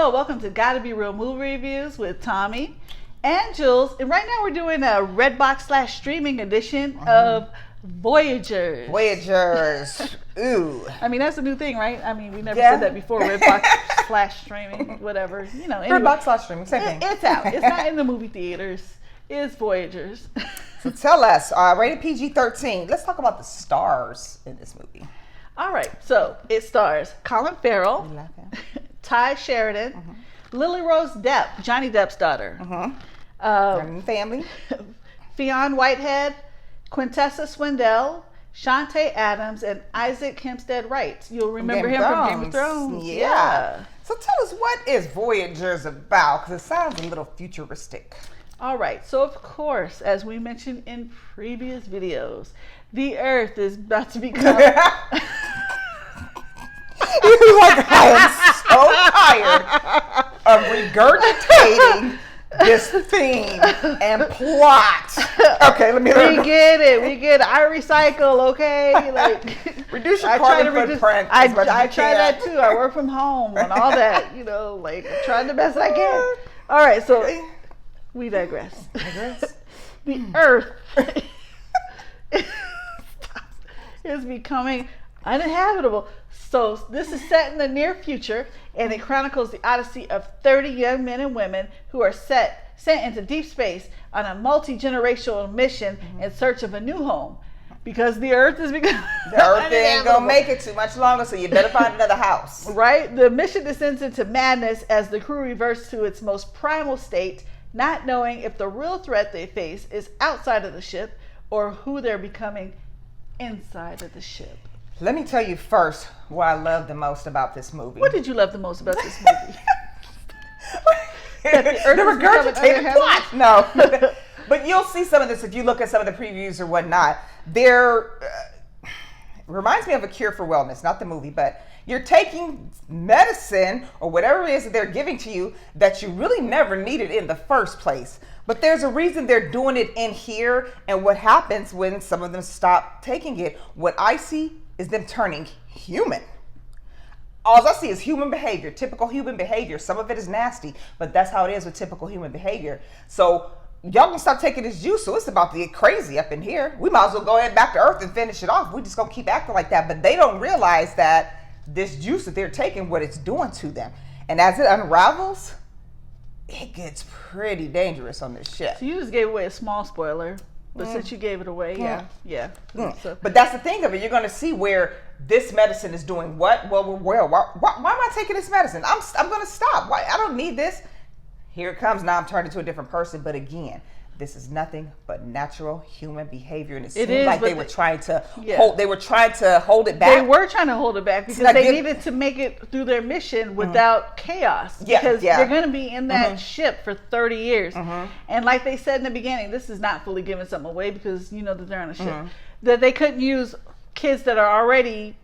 Hello, welcome to GottaBeReel movie reviews with Thommi and Jules. And right now we're doing a Redbox / streaming edition of Voyagers. Voyagers. Ooh. I mean, that's a new thing, right? I mean, we never said that before. Redbox / streaming, whatever. You know, anyway, Redbox / streaming, same thing. It's out. It's not in the movie theaters. It's Voyagers. So tell us, rated PG-13. Let's talk about the stars in this movie. All right, so it stars Colin Farrell, Ty Sheridan, Lily Rose Depp, Johnny Depp's daughter, family, Fionn Whitehead, Quintessa Swindell, Shantae Adams, and Isaac Hempstead Wright. You'll remember him from Game of Thrones. Yeah. So tell us, what is Voyagers about? Because it sounds a little futuristic. All right, so of course, as we mentioned in previous videos, the Earth is about to become... I am so tired of regurgitating this theme and plot. Okay, let me... We get it. I recycle, okay? Like, reduce your carbon footprint. I try that too. I work from home and all that, like, I'm trying the best I can. All right, so... We digress. The Earth is becoming uninhabitable. So this is set in the near future, and it chronicles the odyssey of 30 young men and women who are sent into deep space on a multi-generational mission in search of a new home. Because the Earth is becoming the Earth ain't gonna make it too much longer, so you better find another house. Right? The mission descends into madness as the crew reverts to its most primal state, not knowing if the real threat they face is outside of the ship or who they're becoming inside of the ship. Let me tell you first what I love the most about this movie. What did you love the most about this movie? The regurgitated plot. No. But you'll see some of this if you look at some of the previews or whatnot. Reminds me of A Cure for Wellness, not the movie, but you're taking medicine or whatever it is that they're giving to you that you really never needed in the first place. But there's a reason they're doing it in here, and what happens when some of them stop taking it. What I see is them turning human. All I see is human behavior, typical human behavior. Some of it is nasty, but that's how it is with typical human behavior. So y'all gonna stop taking this juice, so it's about to get crazy up in here. We might as well go ahead back to Earth and finish it off. We're just gonna keep acting like that. But they don't realize that this juice that they're taking, what it's doing to them. And as it unravels, it gets pretty dangerous on this ship. So you just gave away a small spoiler, but since you gave it away, yeah. So. But that's the thing of it. You're going to see where this medicine is doing what? Well, why am I taking this medicine? I'm going to stop. Why? I don't need this. Here it comes. Now I'm turned into a different person. But again, this is nothing but natural human behavior, and it seemed like they were trying to hold. They were trying to hold it back. They were trying to hold it back because they needed to make it through their mission without chaos. Because they're going to be in that ship for 30 years, and like they said in the beginning, this is not fully giving something away because you know that they're on a ship. That they couldn't use kids that are already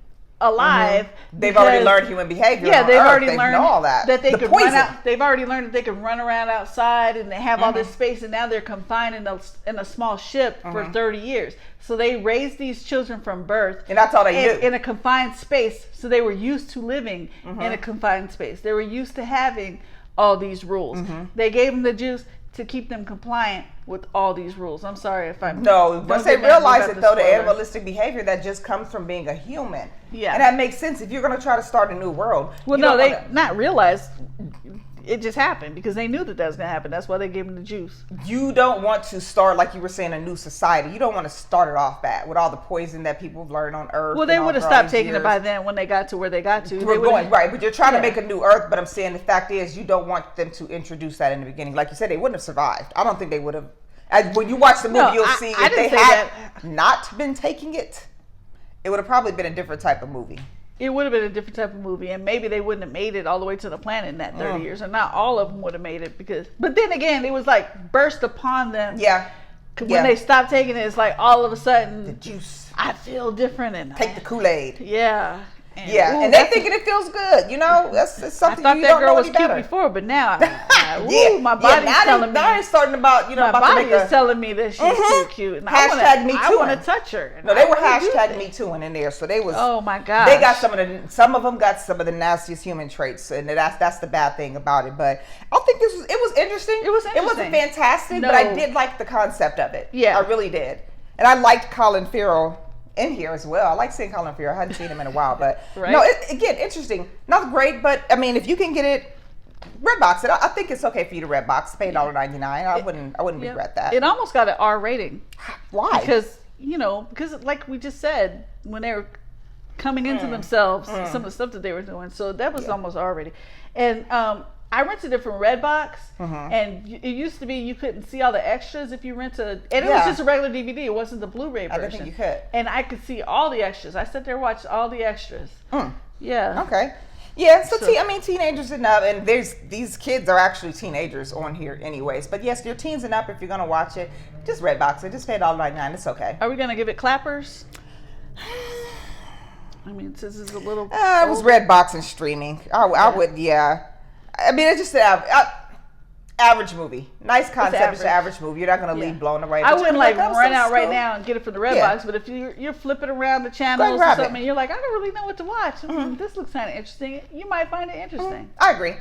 alive. They've already learned human behavior. Yeah, they've already learned all that they could run out. They've already learned that they could run around outside, and they have all this space. And now they're confined in a small ship for 30 years. So they raised these children from birth, and that's all they do in a confined space. So they were used to living in a confined space. They were used to having all these rules. They gave them the juice to keep them compliant with all these rules. I'm sorry if I'm... No, once they realize it, though, the animalistic behavior that just comes from being a human. Yeah. And that makes sense if you're going to try to start a new world. Well, no, they not realize it just happened because they knew that was going to happen. That's why they gave them the juice. You don't want to start, like you were saying, a new society. You don't want to start it off bad with all the poison that people have learned on Earth. Well, they would have stopped taking it by then when they got to where they got to. We're going, right, but you're trying to make a new Earth, but I'm saying the fact is you don't want them to introduce that in the beginning. Like you said, they wouldn't have survived. I don't think they would have. When you watch the movie, you'll see if they had not been taking it, it would have probably been a different type of movie. It would have been a different type of movie, and maybe they wouldn't have made it all the way to the planet in that 30 years, or not all of them would have made it but then again, it was like burst upon them. Yeah. When they stopped taking it, it's like all of a sudden, the juice. I feel different, and take the Kool-Aid. Yeah. Yeah, ooh, and they thinking it feels good. You know, that's I something thought you that don't girl know was any cute better. before, but now, Yeah, my body's telling me. Now it's starting about, you know, My about body to make is telling me that she's too cute. And Hashtag me I too. want to touch her. And No, they were I really do hashtag think- me too in there, so they was. Oh my god. They got some of them got some of the nastiest human traits, and that's the bad thing about it. But I think it was interesting. It was It wasn't interesting. fantastic, No. but I did like the concept of it. Yeah. I really did, and I liked Colin Farrell in here as well. I like seeing Colin Farrell. I hadn't seen him in a while, but Right. no, again, interesting. Not great, but I mean, if you can get it. Redbox it. I think it's okay for you to Redbox. Pay $1.99. I wouldn't Yeah. regret that. It almost got an R rating. Why? Because like we just said, when they were coming into themselves, some of the stuff that they were doing, so that was almost R rated. And I rented it from Redbox, and it used to be you couldn't see all the extras if you rent and it was just a regular DVD. It wasn't the Blu-ray version. I didn't think you could. And I could see all the extras. I sat there and watched all the extras. Yeah. Okay. Yeah, so teenagers and up, and these kids are actually teenagers on here anyways. But yes, you're teens and up if you're gonna watch it. Just Redbox it. Just pay $1.99. It's okay. Are we gonna give it clappers? I mean, since it's a little. It was Redbox and streaming. I would, yeah. I mean, it's just an average movie. Nice concept. It's an average movie. You're not gonna leave blown away. I wouldn't like that was run so out right cool. now and get it from the Redbox, but if you're flipping around the channels or grab something, it. and you're like, I don't really know what to watch. This looks kind of interesting. You might find it interesting. I agree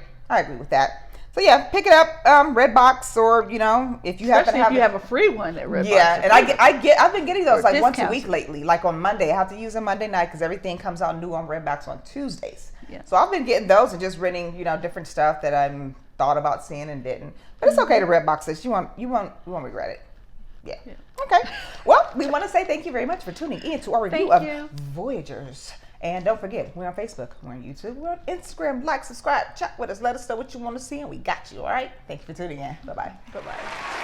with that. So yeah, pick it up, Redbox, or if you happen Especially to if you have a free one at Redbox. Yeah, and I've been getting those Or like once a discounts. week lately. Like on Monday, I have to use them Monday night because everything comes out new on Redbox on Tuesdays. Yeah. So I've been getting those and just renting, different stuff that I'm thought about seeing and didn't. But it's okay to Redbox this. You won't regret it. Yeah. Okay. Well, we want to say thank you very much for tuning in to our review Thank of you. Voyagers. And don't forget, we're on Facebook, we're on YouTube, we're on Instagram. Like, subscribe, chat with us, let us know what you want to see, and we got you, all right? Thank you for tuning in. Bye-bye. Bye-bye.